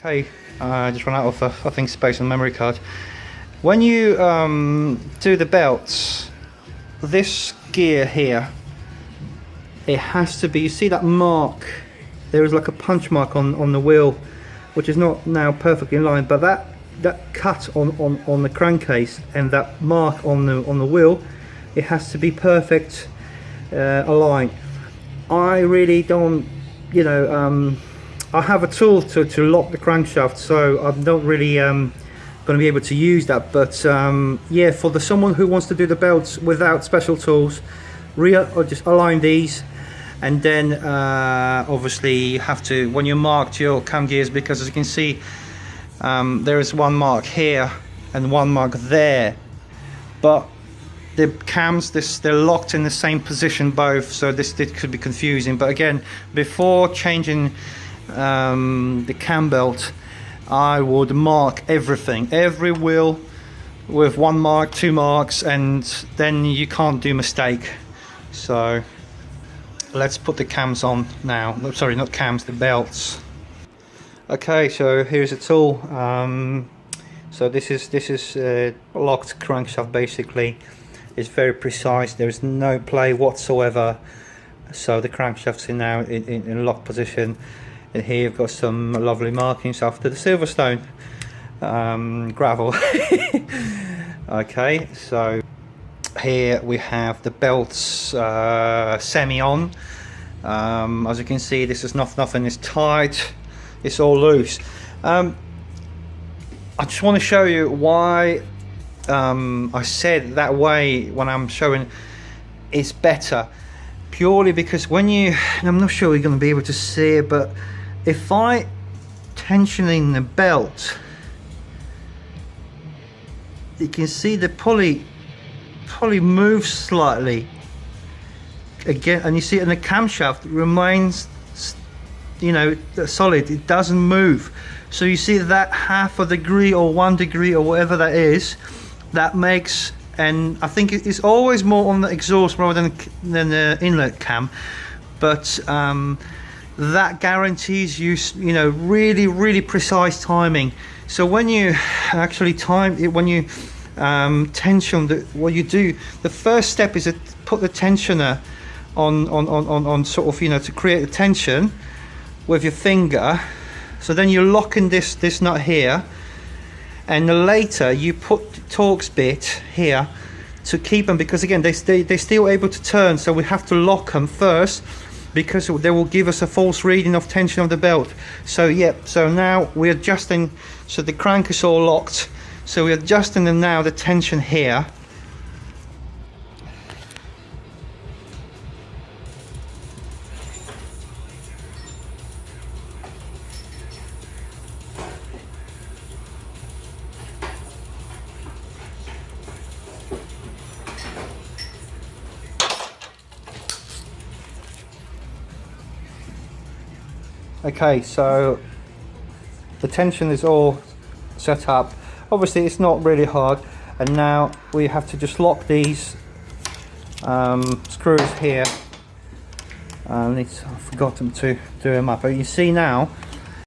Okay, I just ran out of I think space on the memory card. When you do the belts, this gear here, it has to be, you see that mark, there is like a punch mark on the wheel, which is not now perfectly in line, but that cut on the crankcase and that mark on the wheel, it has to be perfect aligned. I really don't, you know, I have a tool to lock the crankshaft, so I'm not really going to be able to use that, but yeah, for someone who wants to do the belts without special tools, or just align these, and then obviously you have to, when you marked your cam gears, because as you can see, there is one mark here and one mark there, but the cams, they're locked in the same position both, so this could be confusing. But again, before changing the cam belt, I would mark everything, every wheel with one mark, two marks, and then you can't do mistake. So let's put the cams on now. Sorry, not cams, the belts. Okay, so here's a tool. So this is a locked crankshaft basically. It's very precise, there's no play whatsoever, so the crankshaft's now in locked position. And here you've got some lovely markings after the Silverstone gravel. Okay, so here we have the belts semi on. As you can see, this is nothing is tight, it's all loose. I just want to show you why I said that way when I'm showing it's better, purely because when you, I'm not sure you're going to be able to see it, but if I tensioning the belt, you can see the pulley moves slightly again, and you see it in the camshaft remains, you know, solid, it doesn't move. So you see that half a degree or 1 degree or whatever that is, that makes, and I think it's always more on the exhaust rather than the inlet cam, but that guarantees you, you know, really precise timing. So when you actually time it, when you tension, what you do, the first step is to put the tensioner on sort of, you know, to create a tension with your finger. So then you're locking this nut here, and later you put the Torx bit here to keep them, because again they're still able to turn, so we have to lock them first because they will give us a false reading of tension of the belt. So yeah, so now we're adjusting, so the crank is all locked, so we're adjusting them now, the tension here. Okay, so the tension is all set up. Obviously it's not really hard, and now we have to just lock these screws here. I forgot to do them up, but you see now